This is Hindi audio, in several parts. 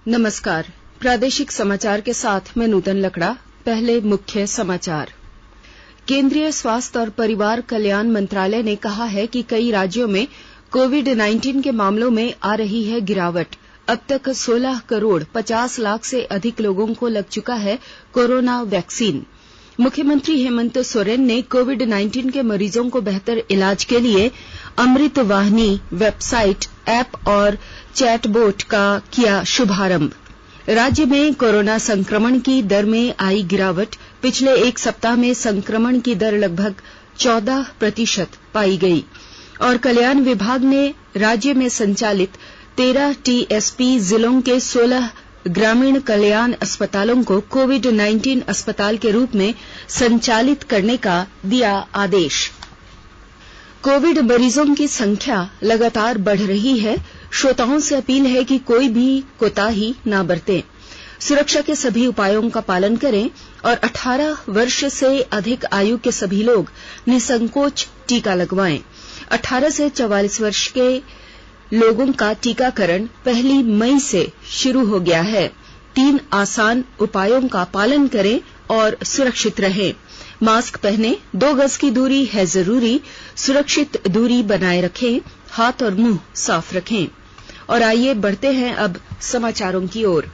नमस्कार। प्रादेशिक समाचार के साथ मैं नूतन लकड़ा। पहले मुख्य समाचार। केंद्रीय स्वास्थ्य और परिवार कल्याण मंत्रालय ने कहा है कि कई राज्यों में कोविड-19 के मामलों में आ रही है गिरावट। अब तक 16 करोड़ 50 लाख से अधिक लोगों को लग चुका है कोरोना वैक्सीन। मुख्यमंत्री हेमंत सोरेन ने कोविड-19 के मरीजों को बेहतर इलाज के लिए अमृत वाहिनी वेबसाइट, ऐप और चैटबोट का किया शुभारंभ। राज्य में कोरोना संक्रमण की दर में आई गिरावट। पिछले एक सप्ताह में संक्रमण की दर लगभग 14% पाई गई। और कल्याण विभाग ने राज्य में संचालित 13 टीएसपी जिलों के 16 ग्रामीण कल्याण अस्पतालों को कोविड-19 अस्पताल के रूप में संचालित करने का दिया आदेश। कोविड मरीजों की संख्या लगातार बढ़ रही है। श्रोताओं से अपील है कि कोई भी कोताही न बरतें। सुरक्षा के सभी उपायों का पालन करें और 18 वर्ष से अधिक आयु के सभी लोग निसंकोच टीका लगवाएं। 18 से 44 वर्ष के लोगों का टीकाकरण 1 मई से शुरू हो गया है। 3 आसान उपायों का पालन करें और सुरक्षित रहें। मास्क पहनें, 2 गज की दूरी है जरूरी, सुरक्षित दूरी बनाए रखें, हाथ और मुंह साफ रखें। और आइए बढ़ते हैं अब समाचारों की ओर।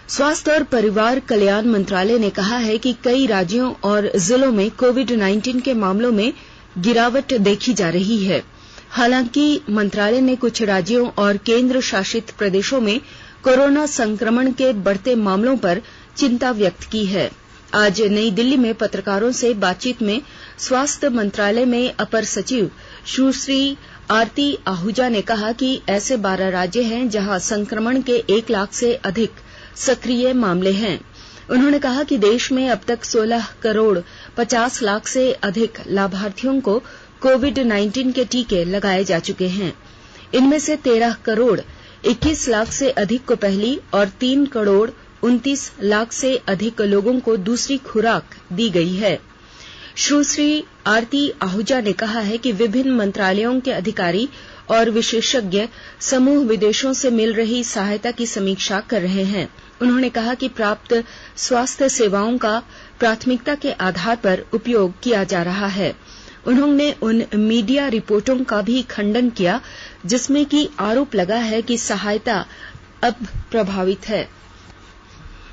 स्वास्थ्य और परिवार कल्याण मंत्रालय ने कहा है कि कई राज्यों और जिलों में कोविड-19 के मामलों में गिरावट देखी जा रही है। हालांकि मंत्रालय ने कुछ राज्यों और केंद्र शासित प्रदेशों में कोरोना संक्रमण के बढ़ते मामलों पर चिंता व्यक्त की है। आज नई दिल्ली में पत्रकारों से बातचीत में स्वास्थ्य मंत्रालय में अपर सचिव सुश्री आरती आहूजा ने कहा कि ऐसे 12 राज्य हैं जहां संक्रमण के 1 लाख से अधिक सक्रिय मामले हैं। उन्होंने कहा कि देश में अब तक 16 करोड़ 50 लाख से अधिक लाभार्थियों को कोविड-19 के टीके लगाए जा चुके हैं। इनमें से 13 करोड़ 21 लाख से अधिक को पहली और 3 करोड़ 29 लाख से अधिक लोगों को दूसरी खुराक दी गई है। सुश्री आरती आहूजा ने कहा है कि विभिन्न मंत्रालयों के अधिकारी और विशेषज्ञ समूह विदेशों से मिल रही सहायता की समीक्षा कर रहे हैं। उन्होंने कहा कि प्राप्त स्वास्थ्य सेवाओं का प्राथमिकता के आधार पर उपयोग किया जा रहा है। उन्होंने उन मीडिया रिपोर्टों का भी खंडन किया जिसमें कि आरोप लगा है कि सहायता अब प्रभावित है।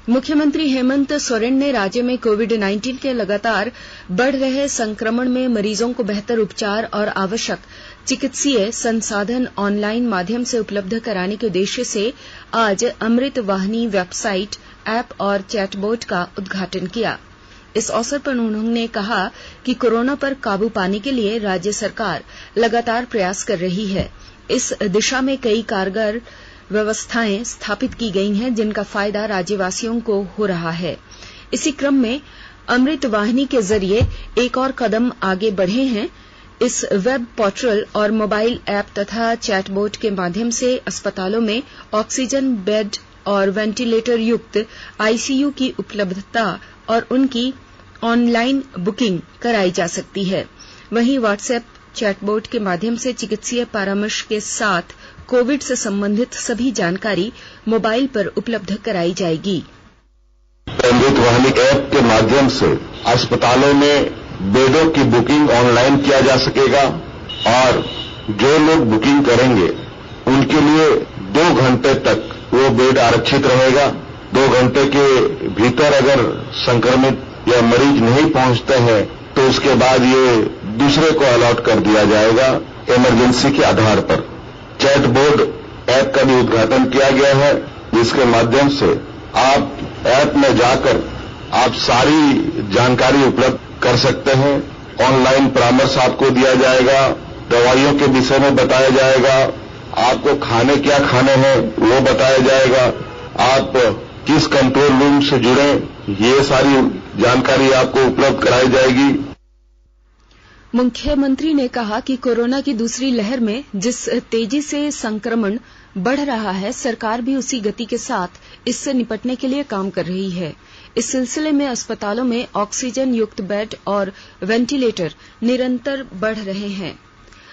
मुख्यमंत्री हेमंत सोरेन ने राज्य में कोविड-19 के लगातार बढ़ रहे संक्रमण में मरीजों को बेहतर उपचार और आवश्यक चिकित्सीय संसाधन ऑनलाइन माध्यम से उपलब्ध कराने के उद्देश्य से आज अमृत वाहिनी वेबसाइट, ऐप और चैटबोट का उद्घाटन किया। इस अवसर पर उन्होंने कहा कि कोरोना पर काबू पाने के लिए राज्य सरकार लगातार प्रयास कर रही है। इस दिशा में कई कारगर व्यवस्थाएं स्थापित की गई हैं जिनका फायदा राज्यवासियों को हो रहा है। इसी क्रम में अमृत वाहिनी के जरिए एक और कदम आगे बढ़े हैं। इस वेब पोर्टल और मोबाइल ऐप तथा चैटबोट के माध्यम से अस्पतालों में ऑक्सीजन बेड और वेंटिलेटर युक्त आईसीयू की उपलब्धता और उनकी ऑनलाइन बुकिंग कराई जा सकती है। वहीं व्हाट्सएप चैटबोट के माध्यम से चिकित्सीय परामर्श के साथ कोविड से संबंधित सभी जानकारी मोबाइल पर उपलब्ध कराई जाएगी। अमृत वाहिनी ऐप के माध्यम से अस्पतालों में बेडों की बुकिंग ऑनलाइन किया जा सकेगा और जो लोग बुकिंग करेंगे उनके लिए 2 घंटे तक वो बेड आरक्षित रहेगा। 2 घंटे के भीतर अगर संक्रमित या मरीज नहीं पहुंचते हैं तो उसके बाद ये दूसरे को अलॉट कर दिया जाएगा इमरजेंसी के आधार पर। चैटबोट ऐप का भी उद्घाटन किया गया है जिसके माध्यम से आप ऐप में जाकर आप सारी जानकारी उपलब्ध कर सकते हैं। ऑनलाइन परामर्श आपको दिया जाएगा, दवाइयों के विषय में बताया जाएगा, आपको खाने क्या खाने हैं वो बताया जाएगा, आप किस कंट्रोल रूम से जुड़े ये सारी जानकारी आपको उपलब्ध कराई जाएगी। मुख्यमंत्री ने कहा कि कोरोना की दूसरी लहर में जिस तेजी से संक्रमण बढ़ रहा है, सरकार भी उसी गति के साथ इससे निपटने के लिए काम कर रही है। इस सिलसिले में अस्पतालों में ऑक्सीजन युक्त बेड और वेंटिलेटर निरंतर बढ़ रहे हैं।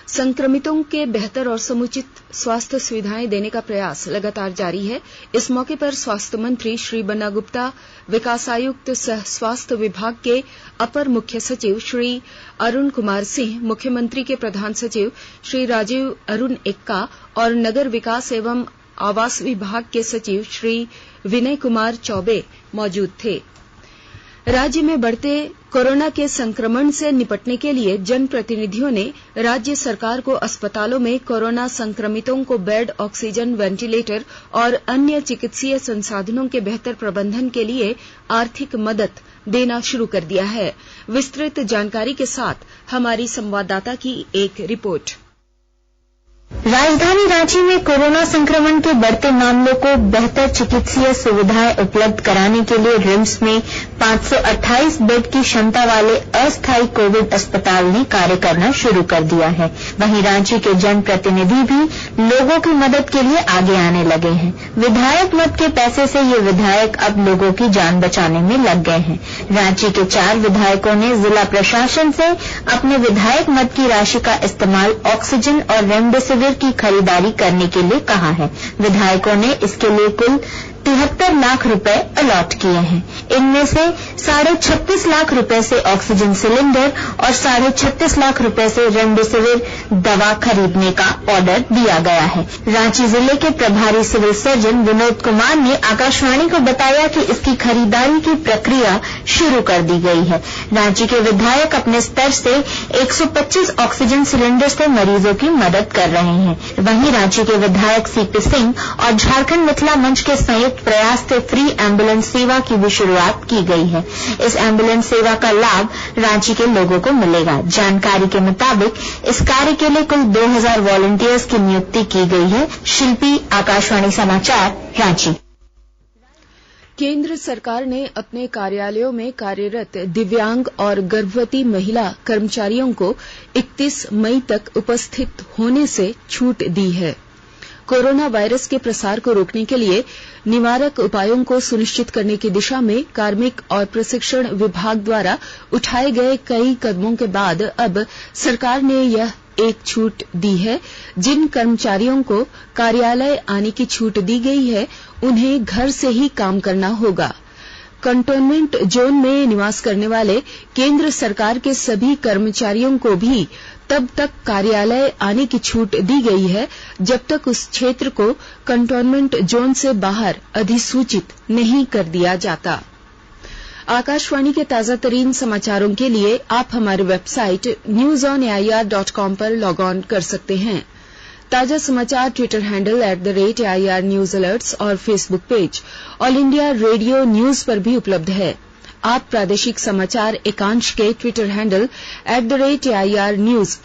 संक्रमितों के बेहतर और समुचित स्वास्थ्य सुविधाएं देने का प्रयास लगातार जारी है। इस मौके पर स्वास्थ्य मंत्री श्री बन्ना गुप्ता, विकास आयुक्त सह स्वास्थ्य विभाग के अपर मुख्य सचिव श्री अरुण कुमार सिंह, मुख्यमंत्री के प्रधान सचिव श्री राजीव अरुण एक्का और नगर विकास एवं आवास विभाग के सचिव श्री विनय कुमार चौबे मौजूद थे। राज्य में बढ़ते कोरोना के संक्रमण से निपटने के लिए जनप्रतिनिधियों ने राज्य सरकार को अस्पतालों में कोरोना संक्रमितों को बेड, ऑक्सीजन, वेंटिलेटर और अन्य चिकित्सीय संसाधनों के बेहतर प्रबंधन के लिए आर्थिक मदद देना शुरू कर दिया है। विस्तृत जानकारी के साथ हमारी संवाददाता की एक रिपोर्ट। राजधानी रांची में कोरोना संक्रमण के बढ़ते मामलों को बेहतर चिकित्सीय सुविधाएं उपलब्ध कराने के लिए रिम्स में 528 बेड की क्षमता वाले अस्थायी कोविड अस्पताल ने कार्य करना शुरू कर दिया है। वहीं रांची के जनप्रतिनिधि भी लोगों की मदद के लिए आगे आने लगे हैं। विधायक मद के पैसे से ये विधायक अब लोगों की जान बचाने में लग गए हैं। रांची के 4 विधायकों ने जिला प्रशासन से अपने विधायक मद की राशि का इस्तेमाल ऑक्सीजन और रेमडेसिविर की खरीदारी करने के लिए कहा है। विधायकों ने इसके लिए कुल 73 लाख रुपए अलॉट किए हैं। इनमें से 36.5 लाख रुपए से ऑक्सीजन सिलेंडर और 36.5 लाख रुपए से रेमडेसिविर दवा खरीदने का ऑर्डर दिया गया है। रांची जिले के प्रभारी सिविल सर्जन विनोद कुमार ने आकाशवाणी को बताया कि इसकी खरीदारी की प्रक्रिया शुरू कर दी गई है। रांची के विधायक अपने स्तर से 125 ऑक्सीजन सिलेंडर से मरीजों की मदद कर रहे हैं। वहीं रांची के विधायक सीपी सिंह और झारखंड मिथिला मंच के संयुक्त प्रयास से फ्री एम्बुलेंस सेवा की भी शुरुआत की गई है। इस एम्बुलेंस सेवा का लाभ रांची के लोगों को मिलेगा। जानकारी के मुताबिक इस कार्य के लिए कुल 2000 वॉलंटियर्स की नियुक्ति की गई है। शिल्पी, आकाशवाणी समाचार, रांची। केंद्र सरकार ने अपने कार्यालयों में कार्यरत दिव्यांग और गर्भवती महिला कर्मचारियों को 31 मई तक उपस्थित होने से छूट दी है। कोरोना वायरस के प्रसार को रोकने के लिए निवारक उपायों को सुनिश्चित करने की दिशा में कार्मिक और प्रशिक्षण विभाग द्वारा उठाए गए कई कदमों के बाद अब सरकार ने यह एक छूट दी है। जिन कर्मचारियों को कार्यालय आने की छूट दी गई है, उन्हें घर से ही काम करना होगा। कंटोनमेंट जोन में निवास करने वाले केंद्र सरकार के सभी कर्मचारियों को भी तब तक कार्यालय आने की छूट दी गई है जब तक उस क्षेत्र को कंटोनमेंट जोन से बाहर अधिसूचित नहीं कर दिया जाता। आकाशवाणी के ताजा तरीन समाचारों के लिए आप हमारी वेबसाइट newsonair.com पर लॉग ऑन कर सकते हैं। ताजा समाचार Twitter handle @AIR News Alerts और Facebook page all India radio news पर भी उपलब्ध है। आप प्रादेशिक समाचार एकांश के Twitter handle @AIR News_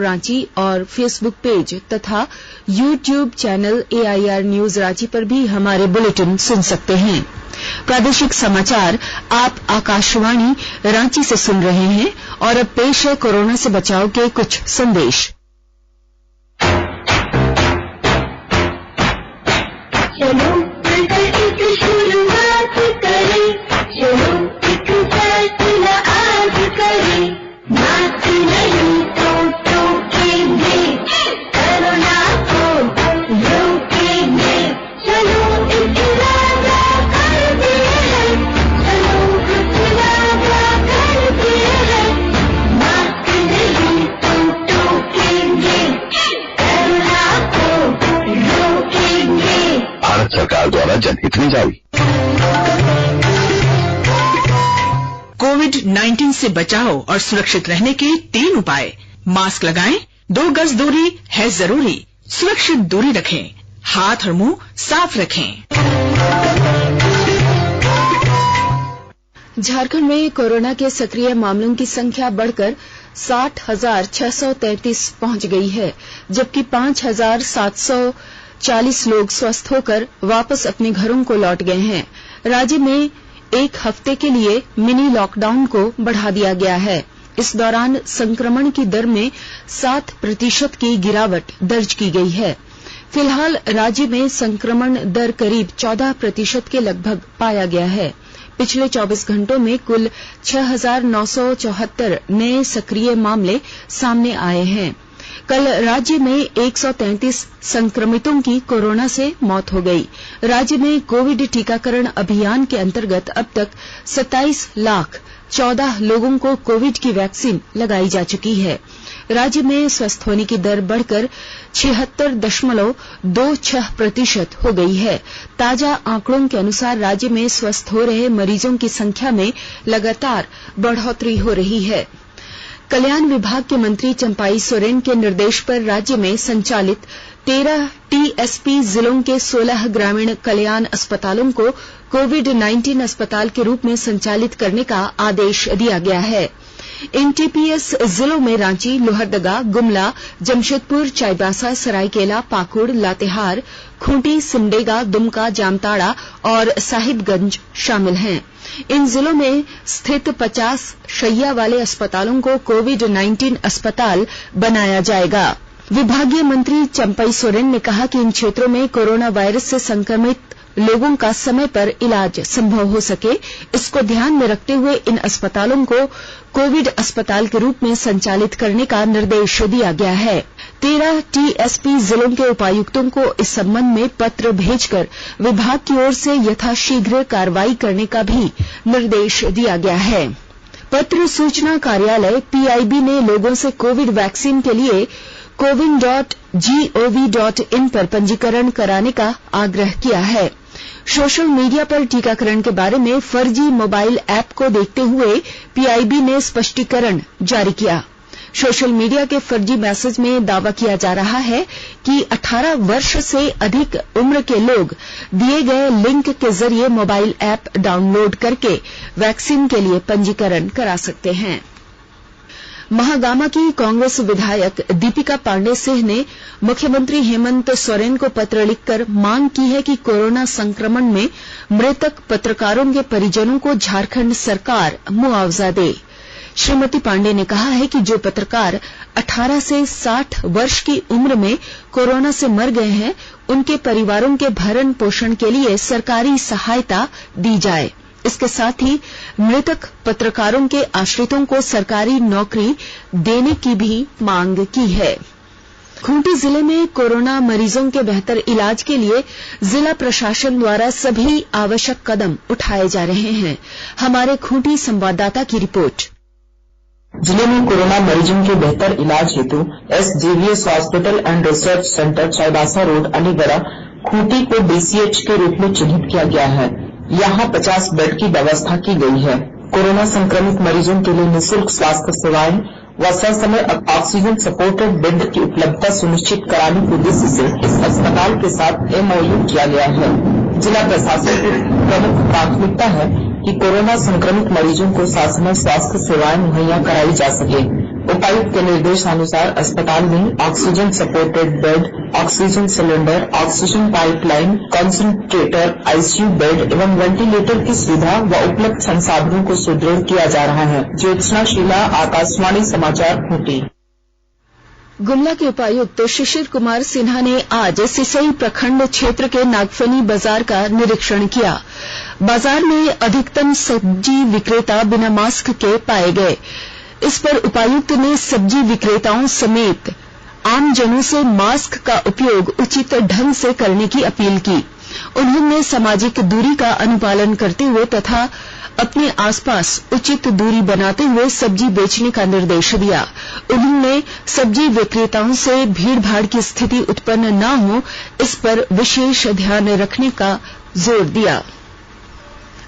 Ranchi और फेसबुक पेज तथा YouTube channel AIR News Ranchi पर भी हमारे बुलेटिन सुन सकते हैं। प्रादेशिक समाचार आप आकाशवाणी रांची से सुन रहे हैं और अब पेश है कोरोना से बचाव के कुछ संदेश। चलो मिलकर एक शुरुआत करें, चलो एक फैसला आज करें, मास्क नहीं तो टोकेंगे, कोरोना को रोकेंगे, चलो एक वादा करते हैं, चलो एक वादा करते हैं, मास्क नहीं तो टोकेंगे, कोरोना को रोकेंगे। भारत सरकार द्वारा जनहित में जारी। कोविड-19 से बचाव और सुरक्षित रहने के 3 उपाय। मास्क लगाएं, 2 गज दूरी है जरूरी, सुरक्षित दूरी रखें, हाथ और मुंह साफ रखें। झारखंड में कोरोना के सक्रिय मामलों की संख्या बढ़कर 60,633 पहुंच गई है, जबकि 5,740 लोग स्वस्थ होकर वापस अपने घरों को लौट गए हैं। राज्य में एक हफ्ते के लिए मिनी लॉकडाउन को बढ़ा दिया गया है। इस दौरान संक्रमण की दर में 7% की गिरावट दर्ज की गई है। फिलहाल राज्य में संक्रमण दर करीब 14% के लगभग पाया गया है। पिछले 24 घंटों में कुल 6,974 नए सक्रिय मामले सामने आए हैं। कल राज्य में 133 संक्रमितों की कोरोना से मौत हो गई। राज्य में कोविड टीकाकरण अभियान के अंतर्गत अब तक 27,14,00,000 लोगों को कोविड की वैक्सीन लगाई जा चुकी है। राज्य में स्वस्थ होने की दर बढ़कर 76.26% हो गई है। ताजा आंकड़ों के अनुसार राज्य में स्वस्थ हो रहे मरीजों की संख्या में लगातार बढ़ोतरी हो रही है। कल्याण विभाग के मंत्री चंपाई सोरेन के निर्देश पर राज्य में संचालित 13 टीएसपी जिलों के 16 ग्रामीण कल्याण अस्पतालों को कोविड-19 अस्पताल के रूप में संचालित करने का आदेश दिया गया है। इन टीपीएस जिलों में रांची, लोहरदगा, गुमला, जमशेदपुर, चाईबासा, सरायकेला, पाकुड़, लातेहार, खूंटी, सिमडेगा, दुमका, जामताड़ा और साहिबगंज शामिल हैं। इन जिलों में स्थित 50 शैय्या वाले अस्पतालों को कोविड-19 अस्पताल बनाया जाएगा। विभागीय मंत्री चंपई सोरेन ने कहा कि इन क्षेत्रों में कोरोना वायरस से संक्रमित लोगों का समय पर इलाज संभव हो सके, इसको ध्यान में रखते हुए इन अस्पतालों को कोविड अस्पताल के रूप में संचालित करने का निर्देश दिया गया है। 13 टीएसपी जिलों के उपायुक्तों को इस संबंध में पत्र भेजकर विभाग की ओर से यथाशीघ्र कार्रवाई करने का भी निर्देश दिया गया है। पत्र सूचना कार्यालय पीआईबी ने लोगों से कोविड वैक्सीन के लिए cowin.gov.in पर पंजीकरण कराने का आग्रह किया है। सोशल मीडिया पर टीकाकरण के बारे में फर्जी मोबाइल ऐप को देखते हुए पीआईबी ने स्पष्टीकरण जारी किया। सोशल मीडिया के फर्जी मैसेज में दावा किया जा रहा है कि 18 वर्ष से अधिक उम्र के लोग दिए गए लिंक के जरिए मोबाइल ऐप डाउनलोड करके वैक्सीन के लिए पंजीकरण करा सकते हैं। महागामा की कांग्रेस विधायक दीपिका पांडे सिंह ने मुख्यमंत्री हेमंत सोरेन को पत्र लिखकर मांग की है कि कोरोना संक्रमण में मृतक पत्रकारों के परिजनों को झारखंड सरकार मुआवजा दे। श्रीमती पांडे ने कहा है कि जो पत्रकार 18 से 60 वर्ष की उम्र में कोरोना से मर गए हैं, उनके परिवारों के भरण पोषण के लिए सरकारी सहायता दी जाए। इसके साथ ही मृतक पत्रकारों के आश्रितों को सरकारी नौकरी देने की भी मांग की है। खूंटी जिले में कोरोना मरीजों के बेहतर इलाज के लिए जिला प्रशासन द्वारा सभी आवश्यक कदम उठाए जा रहे हैं। हमारे खूंटी संवाददाता की रिपोर्ट। जिले में कोरोना मरीजों के बेहतर इलाज हेतु SJVS hospital and research centre Chaibasa road Aligarh Khunti को डीसीएच के रूप में चिन्हित किया गया है। यहाँ 50 बेड की व्यवस्था की गई है। कोरोना संक्रमित मरीजों के लिए निःशुल्क स्वास्थ्य सेवाएं व ससमय ऑक्सीजन सपोर्टेड बेड की उपलब्धता सुनिश्चित कराने के उद्देश्य से इस अस्पताल के साथ एमओयू किया गया है। जिला प्रशासन की प्रमुख प्राथमिकता है कि कोरोना संक्रमित मरीजों को ससमय स्वास्थ्य सेवाएं मुहैया कराई जा सके। उपायुक्त के निर्देशानुसार अस्पताल में oxygen supported bed, oxygen cylinder, oxygen pipeline, concentrator, ICU bed एवं वेंटिलेटर की सुविधा व उपलब्ध संसाधनों को सुदृढ़ किया जा रहा है। ज्योत्सना शीला, आकाशवाणी समाचार, खूंटी। गुमला के उपायुक्त शिशिर कुमार सिन्हा ने आज सिसई प्रखंड क्षेत्र के नागफनी बाजार का निरीक्षण किया। बाजार में अधिकतम सब्जी विक्रेता बिना मास्क के पाए गए। इस पर उपायुक्त ने सब्जी विक्रेताओं समेत आमजनों से मास्क का उपयोग उचित ढंग से करने की अपील की। उन्होंने सामाजिक दूरी का अनुपालन करते हुए तथा अपने आसपास उचित दूरी बनाते हुए सब्जी बेचने का निर्देश दिया। उन्होंने सब्जी विक्रेताओं से भीड़भाड़ की स्थिति उत्पन्न न हो, इस पर विशेष ध्यान रखने का जोर दिया।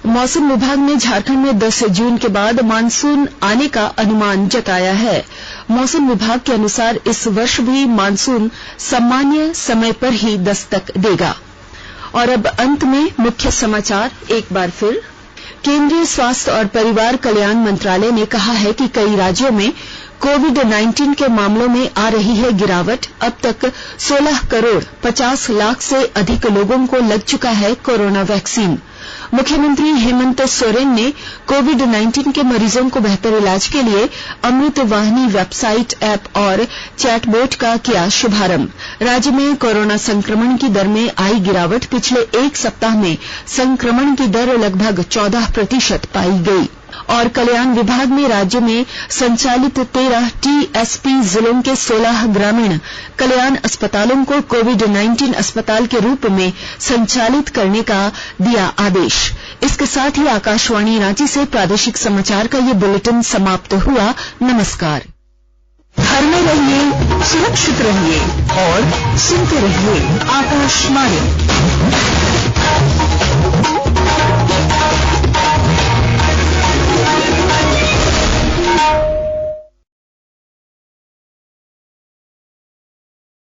मौसम विभाग ने झारखंड में 10 जून के बाद मानसून आने का अनुमान जताया है। मौसम विभाग के अनुसार इस वर्ष भी मानसून सामान्य समय पर ही दस्तक देगा। और अब अंत में मुख्य समाचार एक बार फिर। केंद्रीय स्वास्थ्य और परिवार कल्याण मंत्रालय ने कहा है कि कई राज्यों में कोविड-19 के मामलों में आ रही है गिरावट। अब तक 16 करोड़ 50 लाख से अधिक लोगों को लग चुका है कोरोना वैक्सीन। मुख्यमंत्री हेमंत सोरेन ने कोविड-19 के मरीजों को बेहतर इलाज के लिए अमृत वाहिनी वेबसाइट, ऐप और चैटबोट का किया शुभारंभ। राज्य में कोरोना संक्रमण की दर में आई गिरावट। पिछले एक सप्ताह में संक्रमण की दर लगभग 14% पाई गई। और कल्याण विभाग ने राज्य में संचालित 13 टीएसपी जिलों के 16 ग्रामीण कल्याण अस्पतालों को कोविड-19 अस्पताल के रूप में संचालित करने का दिया आदेश। इसके साथ ही आकाशवाणी रांची से प्रादेशिक समाचार का ये बुलेटिन समाप्त हुआ। नमस्कार। घर में रहिए, सुरक्षित रहिए और सुनते रहिए आकाशवाणी।